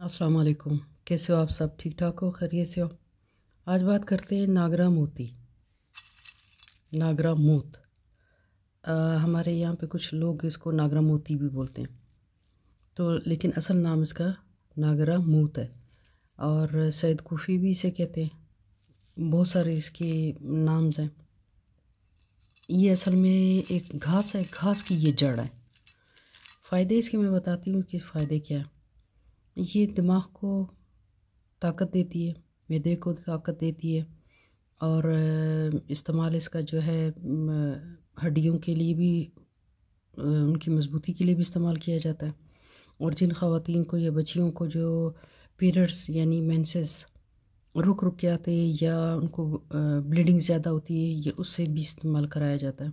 अस्सलाम वालेकुम। कैसे हो आप? सब ठीक ठाक हो, खैरियत से हो? आज बात करते हैं नागरा मोती। नागरा मूत। हमारे यहाँ पे कुछ लोग इसको नागरा मोती भी बोलते हैं, तो लेकिन असल नाम इसका नागरा मूत है। और सैयद कूफी भी इसे कहते हैं। बहुत सारे इसके नाम्स हैं। ये असल में एक घास है, घास की ये जड़ है। फ़ायदे इसके मैं बताती हूँ कि फ़ायदे क्या है। ये दिमाग को ताकत देती है, मैदे को ताकत देती है। और इस्तेमाल इसका जो है हड्डियों के लिए भी, उनकी मजबूती के लिए भी इस्तेमाल किया जाता है। और जिन ख़वातीन को या बच्चियों को जो पीरियड्स यानी मेंसेस रुक रुक के आते हैं या उनको ब्लीडिंग ज़्यादा होती है, ये उससे भी इस्तेमाल कराया जाता है।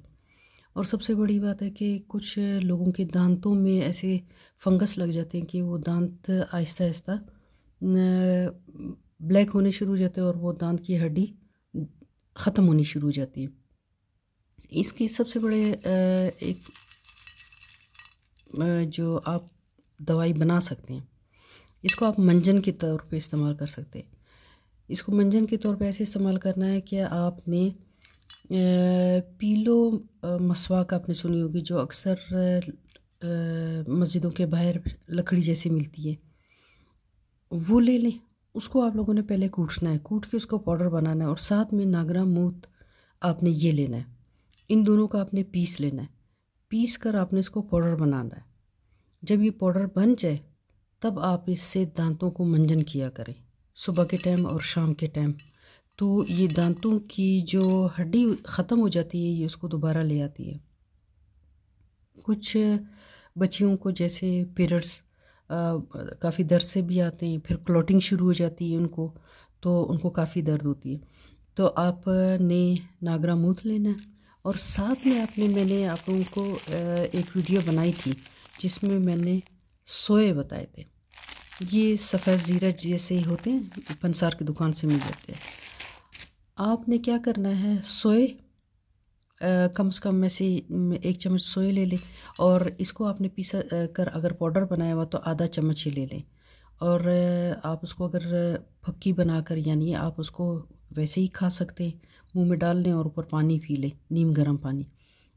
और सबसे बड़ी बात है कि कुछ लोगों के दांतों में ऐसे फंगस लग जाते हैं कि वो दांत आहिस्ता आहिस्ता ब्लैक होने शुरू हो जाते हैं और वो दांत की हड्डी ख़त्म होनी शुरू हो जाती है। इसकी सबसे बड़े एक जो आप दवाई बना सकते हैं, इसको आप मंजन के तौर पे इस्तेमाल कर सकते हैं। इसको मंजन के तौर पे ऐसे इस्तेमाल करना है कि आपने पीलो मसवाक आपने सुनी होगी, जो अक्सर मस्जिदों के बाहर लकड़ी जैसी मिलती है, वो ले लें। उसको आप लोगों ने पहले कूटना है, कूट के उसको पाउडर बनाना है। और साथ में नागरा मूत आपने ये लेना है। इन दोनों का आपने पीस लेना है। पीस कर आपने इसको पाउडर बनाना है। जब ये पाउडर बन जाए तब आप इससे दांतों को मंजन किया करें, सुबह के टाइम और शाम के टाइम। तो ये दांतों की जो हड्डी ख़त्म हो जाती है, ये उसको दोबारा ले आती है। कुछ बच्चियों को जैसे पीरियड्स काफ़ी दर्द से भी आते हैं, फिर क्लॉटिंग शुरू हो जाती है उनको, तो उनको काफ़ी दर्द होती है। तो आपने नागरा मूत लेना है। और साथ में मैंने आप लोगों को एक वीडियो बनाई थी जिसमें मैंने सोए बताए थे। ये सफ़ेद ज़ीरा जैसे ही होते हैं, पंसार की दुकान से मिल जाते हैं। आपने क्या करना है, सोए कम से कम में से 1 चम्मच सोए ले लें। और इसको आपने पीसा कर अगर पाउडर बनाया हुआ तो आधा चम्मच ही ले लें। और आप उसको अगर फक्की बनाकर, यानी आप उसको वैसे ही खा सकते हैं, मुंह में डाल लें और ऊपर पानी पी लें, नीम गर्म पानी।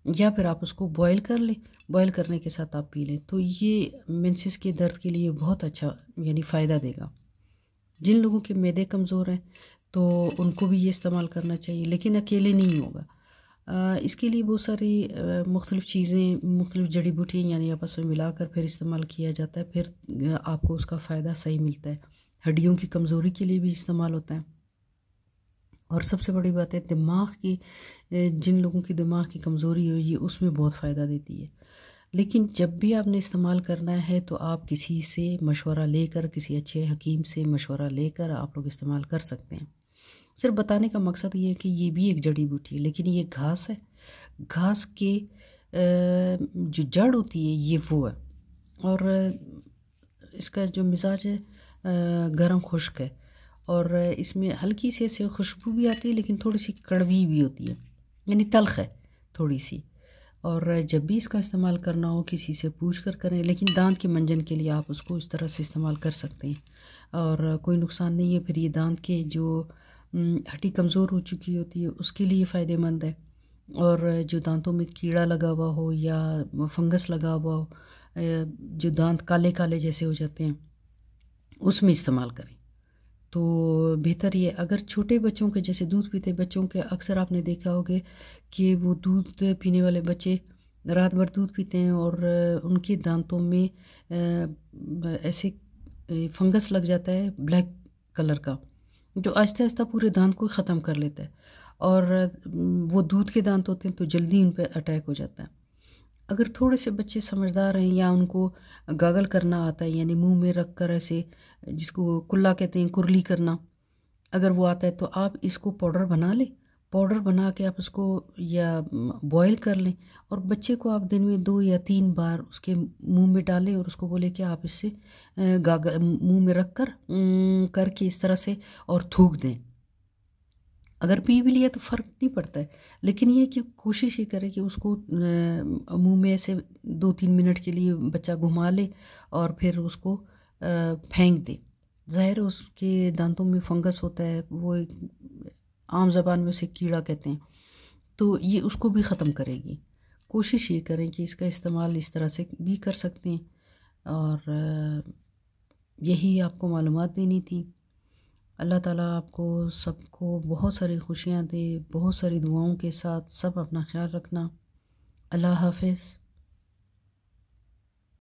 या फिर आप उसको बॉयल कर लें, बॉयल करने के साथ आप पी लें, तो ये मेंसेस के दर्द के लिए बहुत अच्छा यानी फ़ायदा देगा। जिन लोगों के मैदे कमज़ोर हैं तो उनको भी ये इस्तेमाल करना चाहिए, लेकिन अकेले नहीं होगा। इसके लिए बहुत सारी मुख्तलिफ़ चीज़ें, मुख्तलिफ़ जड़ी बूटियाँ यानी आपस में मिलाकर फिर इस्तेमाल किया जाता है। फिर आपको उसका फ़ायदा सही मिलता है। हड्डियों की कमज़ोरी के लिए भी इस्तेमाल होता है। और सबसे बड़ी बात है, दिमाग की, जिन लोगों की दिमाग की कमज़ोरी हो, ये उसमें बहुत फ़ायदा देती है। लेकिन जब भी आपने इस्तेमाल करना है तो आप किसी से मशवरा लेकर, किसी अच्छे हकीम से मशवरा लेकर आप लोग इस्तेमाल कर सकते हैं। सिर्फ बताने का मकसद ये है कि ये भी एक जड़ी बूटी है, लेकिन ये घास है। घास के जो जड़ होती है ये वो है। और इसका जो मिजाज है गर्म खुश्क है। और इसमें हल्की सी ऐसे खुशबू भी आती है, लेकिन थोड़ी सी कड़वी भी होती है, यानी तल्ख है थोड़ी सी। और जब भी इसका इस्तेमाल करना हो किसी से पूछ कर करें, लेकिन दांत के मंजन के लिए आप उसको इस तरह से इस्तेमाल कर सकते हैं और कोई नुकसान नहीं है। फिर ये दांत के जो हड्डी कमज़ोर हो चुकी होती है उसके लिए फ़ायदेमंद है। और जो दांतों में कीड़ा लगा हुआ हो या फंगस लगा हुआ हो, जो दांत काले काले जैसे हो जाते हैं, उसमें इस्तेमाल करें तो बेहतर ये। अगर छोटे बच्चों के, जैसे दूध पीते बच्चों के, अक्सर आपने देखा होगा कि वो दूध पीने वाले बच्चे रात भर दूध पीते हैं और उनके दांतों में ऐसे फंगस लग जाता है ब्लैक कलर का, जो आहिस्ता आहिस्ता पूरे दांत को ख़त्म कर लेता है। और वो दूध के दांत होते हैं तो जल्दी उन पर अटैक हो जाता है। अगर थोड़े से बच्चे समझदार हैं या उनको गागल करना आता है, यानी मुंह में रख कर ऐसे, जिसको कुल्ला कहते हैं, कुरली करना, अगर वो आता है तो आप इसको पाउडर बना लें। पाउडर बना के आप उसको या बॉयल कर लें और बच्चे को आप दिन में 2 या 3 बार उसके मुंह में डालें और उसको बोले कि आप इससे गागल मुंह में रख कर करके इस तरह से और थूक दें। अगर पी भी लिया तो फ़र्क नहीं पड़ता है, लेकिन ये कि कोशिश ये करें कि उसको मुंह में ऐसे 2-3 मिनट के लिए बच्चा घुमा ले और फिर उसको फेंक दे। ज़ाहिर है उसके दांतों में फंगस होता है, वो एक आम ज़बान में उसे कीड़ा कहते हैं, तो ये उसको भी ख़त्म करेगी। कोशिश ये करें कि इसका इस्तेमाल इस तरह से भी कर सकते हैं। और यही आपको मालूमात देनी थी। अल्लाह ताला आपको सबको बहुत सारी खुशियाँ दे, बहुत सारी दुआओं के साथ। सब अपना ख्याल रखना। अल्लाह हाफ़िज़।